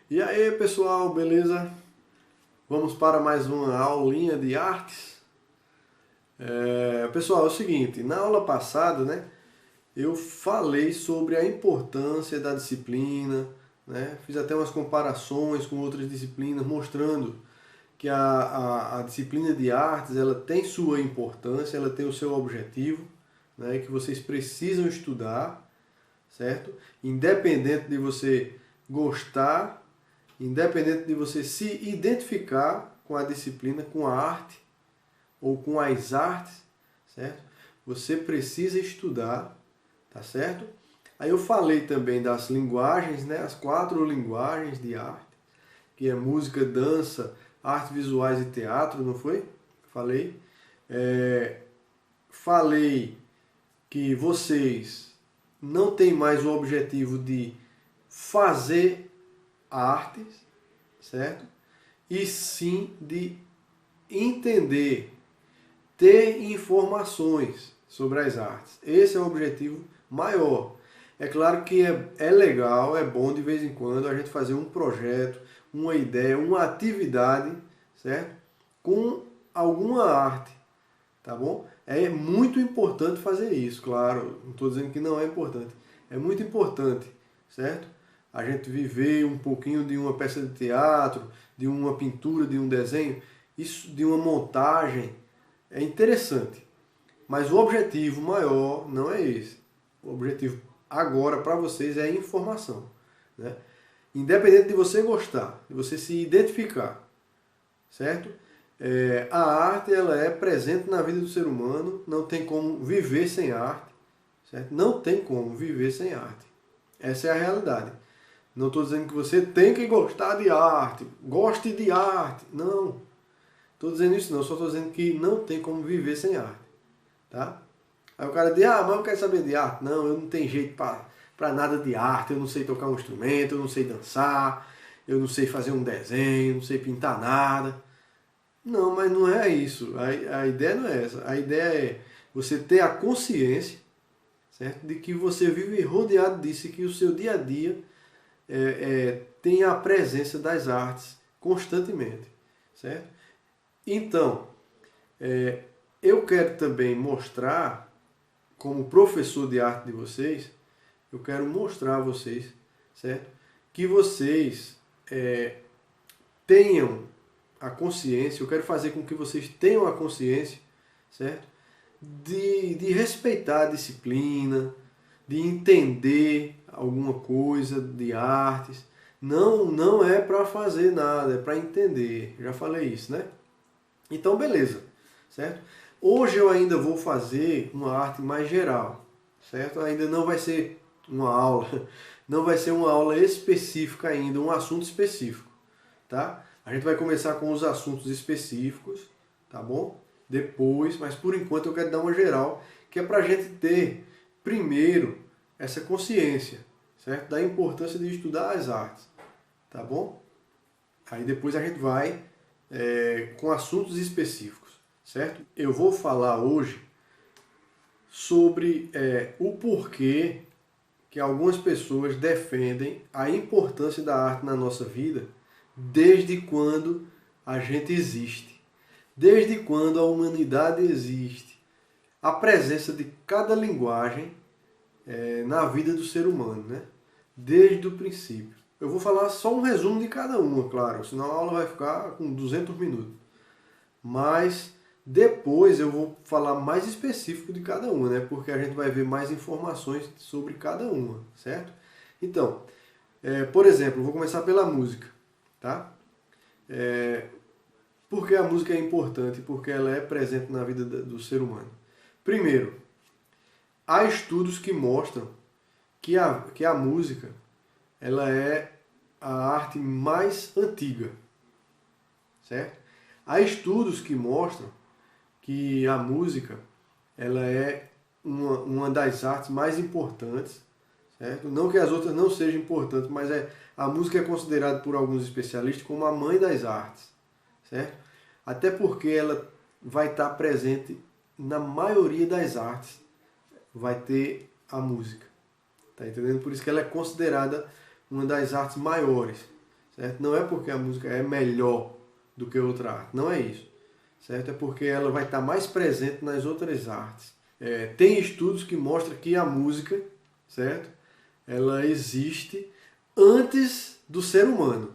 E aí pessoal, beleza? Vamos para mais uma aulinha de artes. Pessoal, é o seguinte, na aula passada, né, eu falei sobre a importância da disciplina, né, fiz até umas comparações com outras disciplinas, mostrando que a disciplina de artes ela tem sua importância, ela tem o seu objetivo, né, que vocês precisam estudar, certo? Independente de você gostar, independente de você se identificar com a disciplina, com a arte ou com as artes, certo? Você precisa estudar, tá certo? Aí eu falei também das linguagens, né? As 4 linguagens de arte, que é música, dança, artes visuais e teatro, não foi? Falei. Falei que vocês não têm mais o objetivo de fazer artes, certo? E sim de entender, ter informações sobre as artes. Esse é o objetivo maior. É claro que é legal, é bom de vez em quando a gente fazer um projeto, uma ideia, uma atividade, certo? Com alguma arte, tá bom? É muito importante fazer isso, claro. Não estou dizendo que não é importante. É muito importante, certo? A gente viver um pouquinho de uma peça de teatro, de uma pintura, de um desenho, isso, de uma montagem, é interessante. Mas o objetivo maior não é esse. O objetivo agora para vocês é informação, né? Independente de você gostar, de você se identificar, certo? A arte ela é presente na vida do ser humano, não tem como viver sem arte, certo? Não tem como viver sem arte. Essa é a realidade. Não estou dizendo que você tem que gostar de arte, goste de arte. Não. Estou dizendo isso não, só estou dizendo que não tem como viver sem arte. Tá? Aí o cara diz, mas eu quero saber de arte. Não, eu não tenho jeito para nada de arte, eu não sei tocar um instrumento, eu não sei dançar, eu não sei fazer um desenho, não sei pintar nada. Não, mas não é isso. A ideia não é essa. A ideia é você ter a consciência, certo? De que você vive rodeado disso e que o seu dia a dia tem a presença das artes constantemente, certo? Então, eu quero também mostrar, como professor de arte de vocês, eu quero mostrar a vocês, certo? Que vocês tenham a consciência, eu quero fazer com que vocês tenham a consciência, certo? De respeitar a disciplina, de entender alguma coisa de artes. Não é para fazer nada, é para entender. Já falei isso, né? Então, beleza, certo? Hoje eu ainda vou fazer uma arte mais geral, certo? Ainda não vai ser uma aula, não vai ser uma aula específica ainda, um assunto específico, tá? A gente vai começar com os assuntos específicos, tá bom? Depois, mas por enquanto eu quero dar uma geral, que é para a gente ter, primeiro, essa consciência, certo? Da importância de estudar as artes, tá bom? Aí depois a gente vai com assuntos específicos, certo? Eu vou falar hoje sobre o porquê que algumas pessoas defendem a importância da arte na nossa vida desde quando a gente existe, desde quando a humanidade existe, a presença de cada linguagem na vida do ser humano, né? Desde o princípio. Eu vou falar só um resumo de cada uma, claro, senão a aula vai ficar com 200 minutos. Mas depois eu vou falar mais específico de cada uma, né? Porque a gente vai ver mais informações sobre cada uma, certo? Então, por exemplo, vou começar pela música, tá? Por que a música é importante? Porque ela é presente na vida do ser humano. Primeiro, há estudos que mostram que a música ela é a arte mais antiga, certo? Há estudos que mostram que a música ela é uma das artes mais importantes, certo? Não que as outras não sejam importantes, mas a música é considerada por alguns especialistas como a mãe das artes, certo? Até porque ela vai estar presente na maioria das artes, vai ter a música, tá entendendo? Por isso que ela é considerada uma das artes maiores, certo? Não é porque a música é melhor do que outra arte, não é isso, certo? É porque ela vai estar mais presente nas outras artes. Tem estudos que mostram que a música, certo? Ela existe antes do ser humano,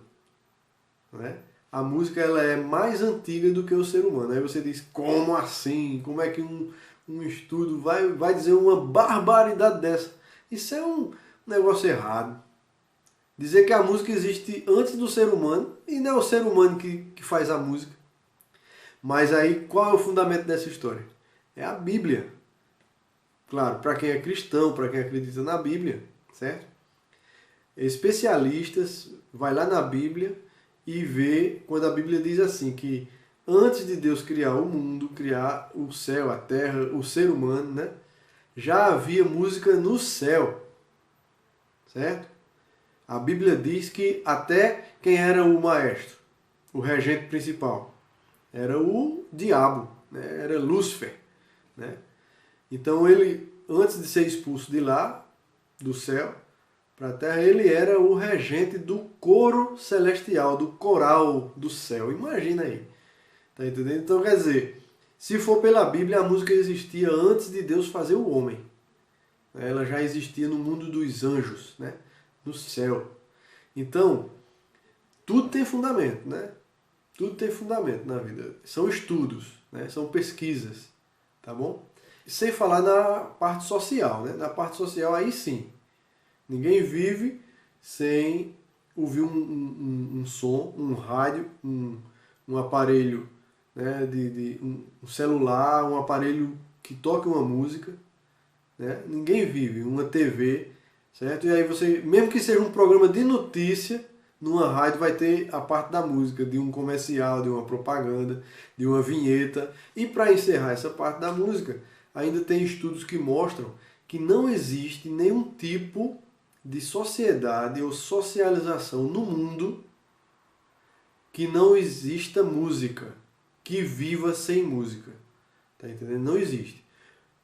né? A música ela é mais antiga do que o ser humano. Aí você diz, como assim? Como é que um estudo vai dizer uma barbaridade dessa? Isso é um negócio errado. Dizer que a música existe antes do ser humano, e não é o ser humano que faz a música. Mas aí, qual é o fundamento dessa história? É a Bíblia. Claro, para quem é cristão, para quem acredita na Bíblia, certo? Especialistas vai lá na Bíblia e vê quando a Bíblia diz assim, que antes de Deus criar o mundo, criar o céu, a terra, o ser humano, né? Já havia música no céu, certo? A Bíblia diz que até quem era o maestro, o regente principal, era o diabo, né? Era Lúcifer, né? Então ele, antes de ser expulso de lá, do céu, para a terra, ele era o regente do coro celestial, do coral do céu. Imagina aí. Tá entendendo? Então quer dizer, se for pela Bíblia, a música existia antes de Deus fazer o homem. Ela já existia no mundo dos anjos, né? No céu. Então, tudo tem fundamento, né? Tudo tem fundamento na vida. São estudos, né? São pesquisas, tá bom? Sem falar na parte social, né? Na parte social, aí sim. Ninguém vive sem ouvir um som, um rádio, um aparelho, né? Um celular, um aparelho que toque uma música, né? Ninguém vive, uma TV, certo? E aí você, mesmo que seja um programa de notícia, numa rádio vai ter a parte da música, de um comercial, de uma propaganda, de uma vinheta. E para encerrar essa parte da música, ainda tem estudos que mostram que não existe nenhum tipo de sociedade ou socialização no mundo que não exista música, que viva sem música. Tá entendendo? Não existe.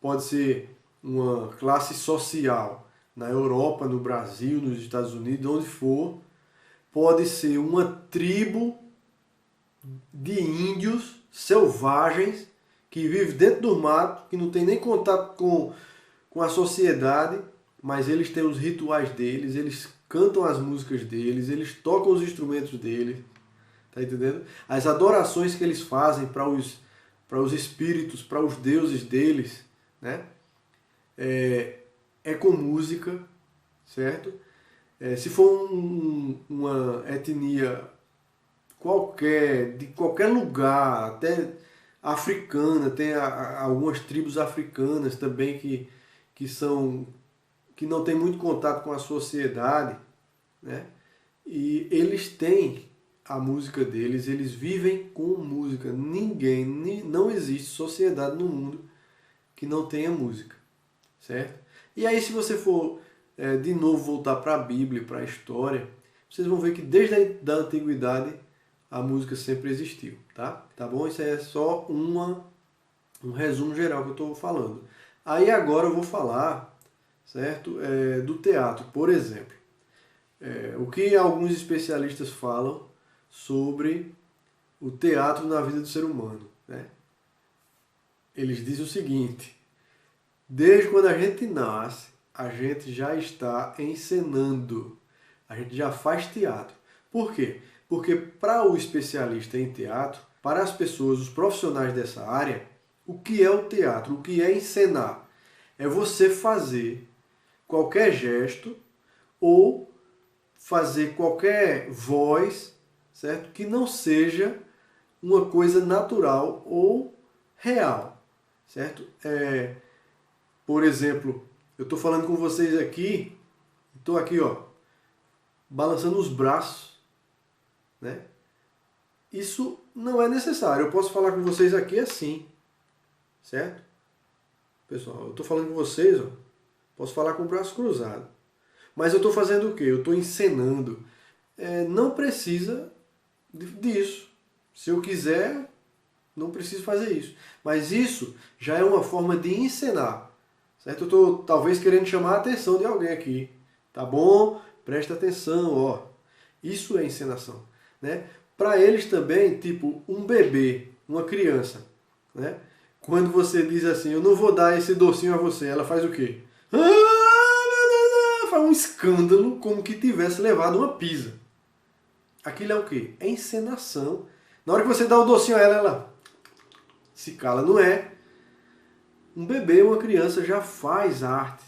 Pode ser uma classe social na Europa, no Brasil, nos Estados Unidos, onde for. Pode ser uma tribo de índios selvagens que vive dentro do mato, que não tem nem contato com a sociedade, mas eles têm os rituais deles, eles cantam as músicas deles, eles tocam os instrumentos deles, tá entendendo? As adorações que eles fazem para os espíritos, para os deuses deles, né? É com música, certo? Se for uma etnia qualquer, de qualquer lugar, até africana, tem algumas tribos africanas também que não tem muito contato com a sociedade, né? E eles têm a música deles, eles vivem com música. Não existe sociedade no mundo que não tenha música, certo? E aí se você for de novo voltar para a Bíblia, para a história, vocês vão ver que desde a antiguidade a música sempre existiu, tá? Tá bom? Isso é só um resumo geral que eu estou falando. Aí agora eu vou falar, certo? Do teatro, por exemplo. O que alguns especialistas falam sobre o teatro na vida do ser humano, né? Eles dizem o seguinte: desde quando a gente nasce, a gente já está encenando, a gente já faz teatro. Por quê? Porque para o especialista em teatro, para as pessoas, os profissionais dessa área, o que é o teatro? O que é encenar? É você fazer qualquer gesto ou fazer qualquer voz, certo? Que não seja uma coisa natural ou real, certo? Por exemplo, eu estou falando com vocês aqui, estou aqui, ó, balançando os braços, né? Isso não é necessário. Eu posso falar com vocês aqui assim, certo? Pessoal, eu estou falando com vocês, ó, posso falar com o braço cruzado. Mas eu estou fazendo o quê? Eu estou encenando. Não precisa disso. Se eu quiser, não preciso fazer isso. Mas isso já é uma forma de encenar. Certo? Eu estou talvez querendo chamar a atenção de alguém aqui. Tá bom? Presta atenção, ó. Isso é encenação, né? Para eles também, tipo, um bebê, uma criança, né? Quando você diz assim, eu não vou dar esse docinho a você, ela faz o quê? Faz um escândalo como que tivesse levado uma pizza. Aquilo é o quê? É encenação. Na hora que você dá o docinho a ela, ela se cala. Não é. Um bebê, uma criança já faz arte,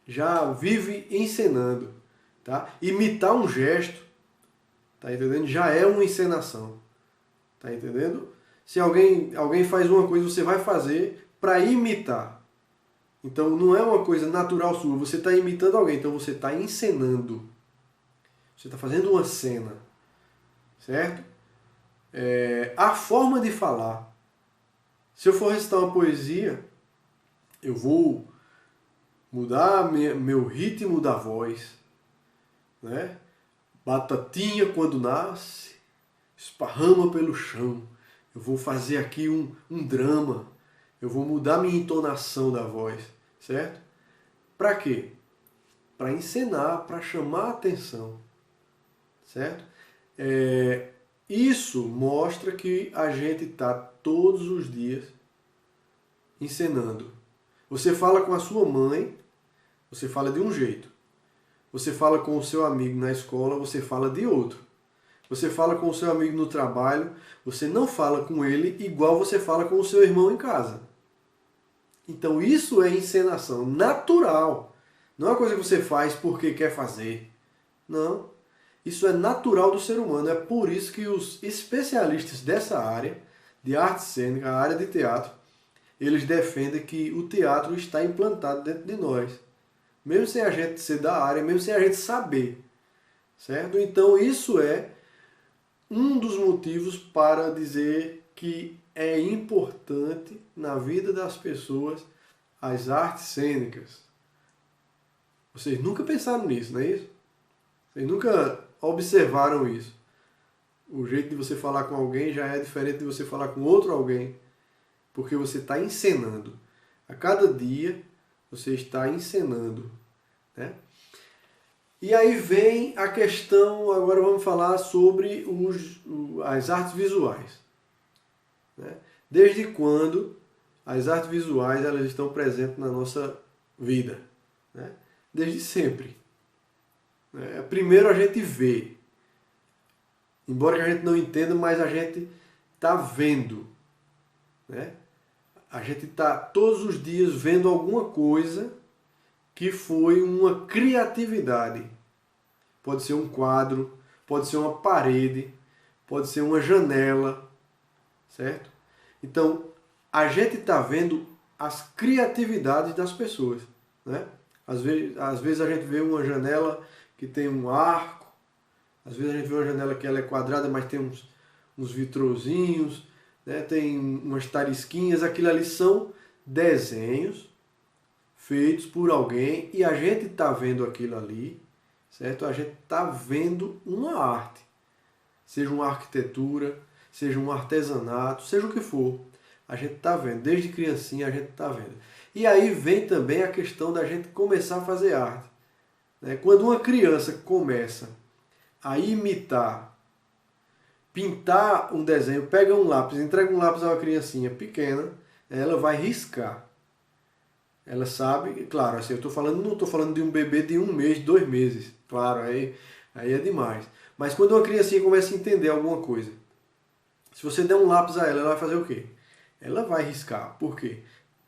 já vive encenando, tá? Imitar um gesto, tá entendendo? Já é uma encenação, tá entendendo? Se alguém faz uma coisa, você vai fazer para imitar. Então não é uma coisa natural sua, você está imitando alguém, então você está encenando. Você está fazendo uma cena, certo? A forma de falar. Se eu for recitar uma poesia, eu vou mudar meu ritmo da voz, né? Batatinha quando nasce, esparrama pelo chão. Eu vou fazer aqui um drama. Eu vou mudar minha entonação da voz, certo? Para quê? Para encenar, para chamar a atenção, certo? Isso mostra que a gente está todos os dias encenando. Você fala com a sua mãe, você fala de um jeito. Você fala com o seu amigo na escola, você fala de outro. Você fala com o seu amigo no trabalho, você não fala com ele igual você fala com o seu irmão em casa. Então isso é encenação natural. Não é uma coisa que você faz porque quer fazer. Não. Isso é natural do ser humano. É por isso que os especialistas dessa área, de arte cênica, a área de teatro, eles defendem que o teatro está implantado dentro de nós. Mesmo sem a gente ser da área, mesmo sem a gente saber. Certo? Então isso é um dos motivos para dizer que é importante na vida das pessoas as artes cênicas. Vocês nunca pensaram nisso, não é isso? Vocês nunca observaram isso. O jeito de você falar com alguém já é diferente de você falar com outro alguém, porque você está encenando. A cada dia você está encenando, né? E aí vem a questão, agora vamos falar sobre as artes visuais, né? Desde quando as artes visuais elas estão presentes na nossa vida, né? Desde sempre. Primeiro a gente vê, embora a gente não entenda, mas a gente está vendo, né? A gente está todos os dias vendo alguma coisa que foi uma criatividade. Pode ser um quadro, pode ser uma parede, pode ser uma janela, certo? Então, a gente está vendo as criatividades das pessoas, né? Às vezes a gente vê uma janela que tem um arco, às vezes a gente vê uma janela que ela é quadrada, mas tem uns vitrozinhos, né? Tem umas tarisquinhas, aquilo ali são desenhos feitos por alguém e a gente está vendo aquilo ali, certo? A gente está vendo uma arte, seja uma arquitetura, seja um artesanato, seja o que for. A gente está vendo, desde criancinha a gente está vendo. E aí vem também a questão da gente começar a fazer arte, né? Quando uma criança começa a imitar, pintar um desenho, pega um lápis, entrega um lápis a uma criancinha pequena, ela vai riscar. Ela sabe, claro, assim, não estou falando de um bebê de 1 mês, 2 meses, claro, aí é demais. Mas quando uma criancinha começa a entender alguma coisa, se você der um lápis a ela, ela vai fazer o quê? Ela vai riscar. Por quê?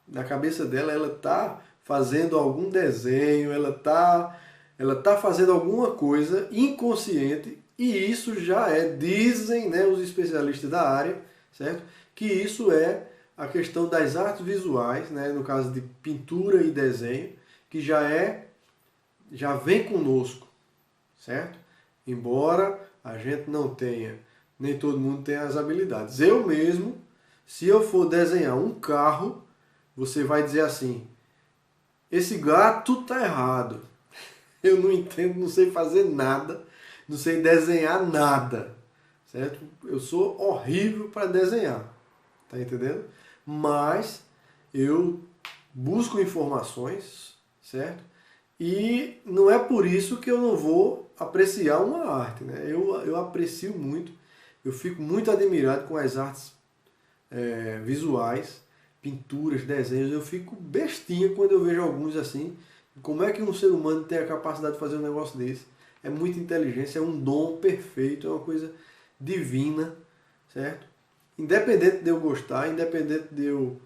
Na cabeça dela, ela está fazendo algum desenho, ela tá fazendo alguma coisa inconsciente, e isso já dizem, né, os especialistas da área, certo? Que isso é a questão das artes visuais, né, no caso de pintura e desenho, que já vem conosco, certo? Embora a gente não tenha, nem todo mundo tenha as habilidades. Eu mesmo, se eu for desenhar um carro, você vai dizer assim, esse gato tá errado. Eu não entendo, não sei fazer nada, não sei desenhar nada, certo? Eu sou horrível para desenhar, tá entendendo? Mas eu busco informações, certo? E não é por isso que eu não vou apreciar uma arte, né? Eu aprecio muito, eu fico muito admirado com as artes visuais, pinturas, desenhos. Eu fico bestinha quando eu vejo alguns assim. Como é que um ser humano tem a capacidade de fazer um negócio desse? É muita inteligência, é um dom perfeito, é uma coisa divina, certo? Independente de eu gostar, independente de eu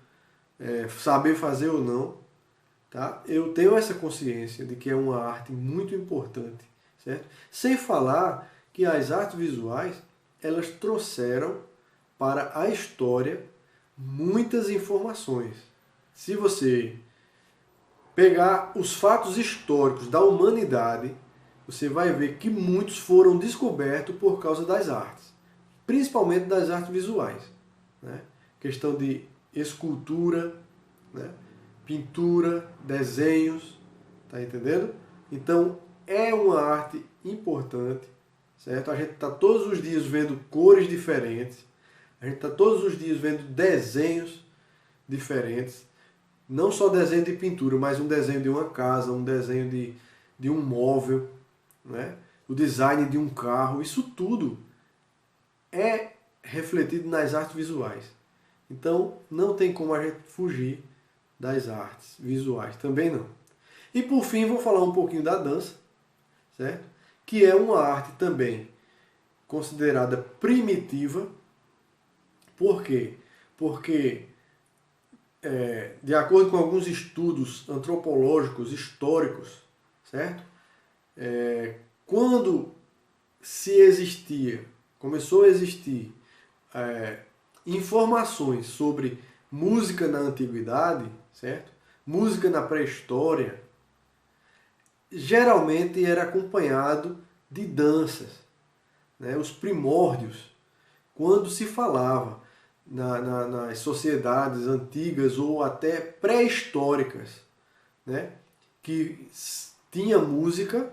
saber fazer ou não, tá? Eu tenho essa consciência de que é uma arte muito importante, certo? Sem falar que as artes visuais, elas trouxeram para a história muitas informações. Se você pegar os fatos históricos da humanidade, você vai ver que muitos foram descobertos por causa das artes, principalmente das artes visuais, né? Questão de escultura, né? Pintura, desenhos, tá entendendo? Então é uma arte importante, certo? A gente está todos os dias vendo cores diferentes, a gente está todos os dias vendo desenhos diferentes, não só desenho de pintura, mas um desenho de uma casa, um desenho de um móvel, né? O design de um carro, isso tudo é refletido nas artes visuais. Então não tem como a gente fugir das artes visuais, também não. E por fim vou falar um pouquinho da dança, certo? Que é uma arte também considerada primitiva. Por quê? Porque de acordo com alguns estudos antropológicos, históricos, certo? Quando começou a existir informações sobre música na antiguidade, certo? Música na pré-história, geralmente era acompanhado de danças, né? Os primórdios, quando se falava nas sociedades antigas ou até pré-históricas, né? Que tinha música,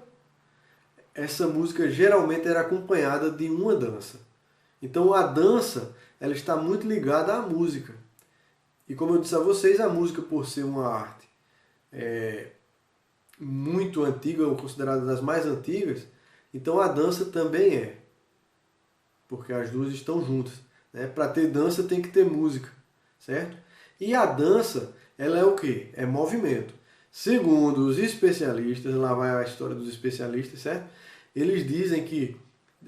essa música geralmente era acompanhada de uma dança. Então a dança, ela está muito ligada à música. E como eu disse a vocês, a música, por ser uma arte muito antiga, ou considerada das mais antigas, então a dança também é. Porque as duas estão juntas, né? Para ter dança tem que ter música, certo? E a dança, ela é o quê? É movimento. Segundo os especialistas, lá vai a história dos especialistas, certo? Eles dizem que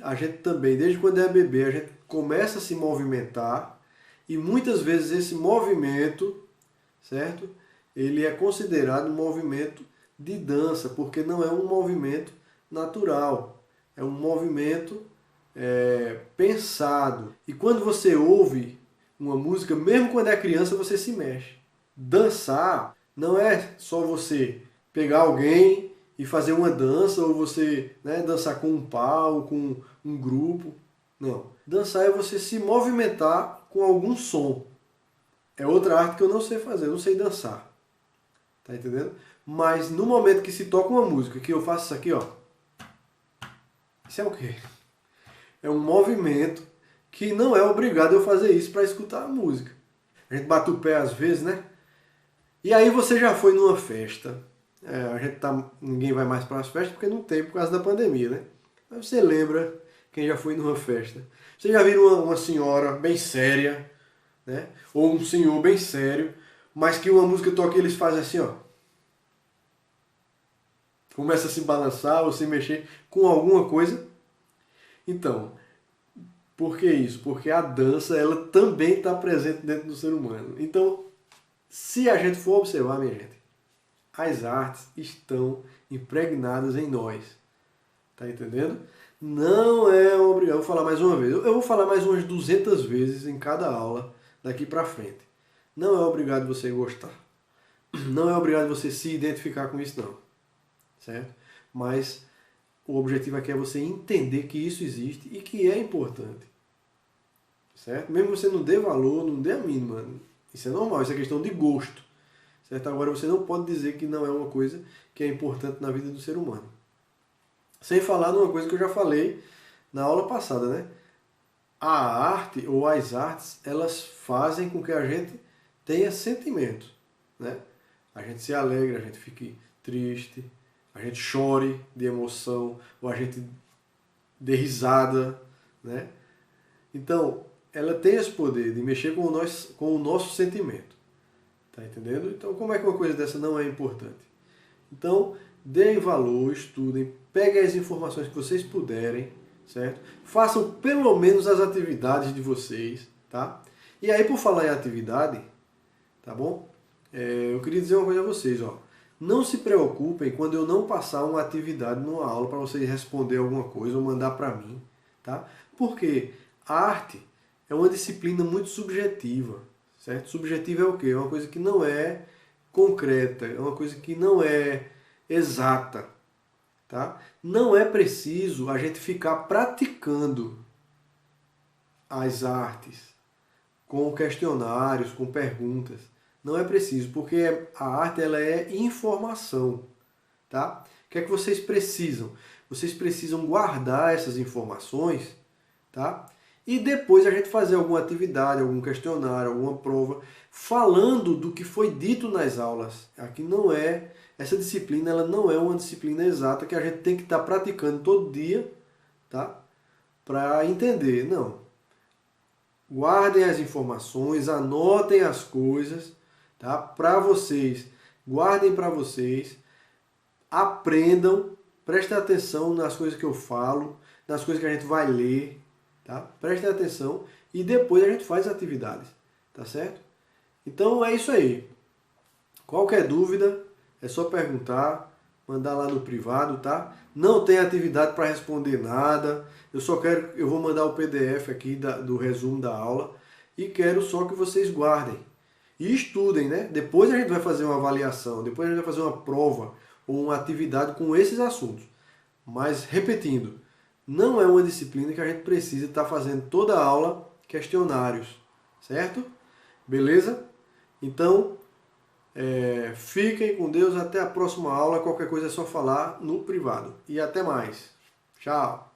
a gente também, desde quando é bebê, a gente começa a se movimentar e muitas vezes esse movimento, certo? Ele é considerado um movimento de dança, porque não é um movimento natural, é um movimento pensado. E quando você ouve uma música, mesmo quando é criança, você se mexe. Dançar não é só você pegar alguém e fazer uma dança, ou você, né, dançar com um par, com um grupo. Não. Dançar é você se movimentar com algum som. É outra arte que eu não sei fazer, eu não sei dançar. Tá entendendo? Mas no momento que se toca uma música, que eu faço isso aqui, ó. Isso é o quê? É um movimento que não é obrigado eu fazer isso para escutar a música. A gente bate o pé às vezes, né? E aí você já foi numa festa. Ninguém vai mais para as festas porque não tem por causa da pandemia, né? Mas você lembra quem já foi numa festa. Você já viu uma senhora bem séria, né? Ou um senhor bem sério, mas que uma música toca e eles fazem assim, ó. Começa a se balançar ou se mexer com alguma coisa. Então, por que isso? Porque a dança, ela também está presente dentro do ser humano. Então, se a gente for observar, minha gente, as artes estão impregnadas em nós. Tá entendendo? Não é obrigado. Eu vou falar mais uma vez. Eu vou falar mais umas 200 vezes em cada aula daqui para frente. Não é obrigado você gostar. Não é obrigado você se identificar com isso, não. Certo? Mas o objetivo aqui é você entender que isso existe e que é importante. Certo? Mesmo que você não dê valor, não dê a mínima. Isso é normal, isso é questão de gosto. Certo? Agora você não pode dizer que não é uma coisa que é importante na vida do ser humano. Sem falar numa coisa que eu já falei na aula passada, né? A arte ou as artes, elas fazem com que a gente tenha sentimentos, né? A gente se alegra, a gente fique triste, a gente chore de emoção, ou a gente dê risada, né? Então, ela tem esse poder de mexer com o nosso sentimento. Tá entendendo? Então, como é que uma coisa dessa não é importante? Então, deem valor, estudem, peguem as informações que vocês puderem, certo? Façam pelo menos as atividades de vocês, tá? E aí, por falar em atividade, tá bom? Eu queria dizer uma coisa a vocês, ó. Não se preocupem quando eu não passar uma atividade numa aula para vocês responder alguma coisa ou mandar para mim, tá? Porque a arte é uma disciplina muito subjetiva, certo? Subjetiva é o quê? É uma coisa que não é concreta, é uma coisa que não é exata, tá? Não é preciso a gente ficar praticando as artes com questionários, com perguntas. Não é preciso, porque a arte ela é informação, tá? O que é que vocês precisam? Vocês precisam guardar essas informações, tá? E depois a gente fazer alguma atividade, algum questionário, alguma prova, falando do que foi dito nas aulas. Aqui não é, essa disciplina ela não é uma disciplina exata que a gente tem que estar praticando todo dia, tá? Para entender, não. Guardem as informações, anotem as coisas, tá? Para vocês, guardem para vocês, aprendam, prestem atenção nas coisas que eu falo, nas coisas que a gente vai ler, tá? Prestem atenção e depois a gente faz atividades, tá certo? Então é isso aí. Qualquer dúvida é só perguntar, mandar lá no privado, tá? Não tem atividade para responder nada. Eu vou mandar o PDF aqui do resumo da aula e quero só que vocês guardem e estudem, né? Depois a gente vai fazer uma avaliação, depois a gente vai fazer uma prova ou uma atividade com esses assuntos. Mas repetindo, não é uma disciplina que a gente precisa estar fazendo toda a aula questionários, certo? Beleza? Então, fiquem com Deus, até a próxima aula. Qualquer coisa é só falar no privado. E até mais. Tchau!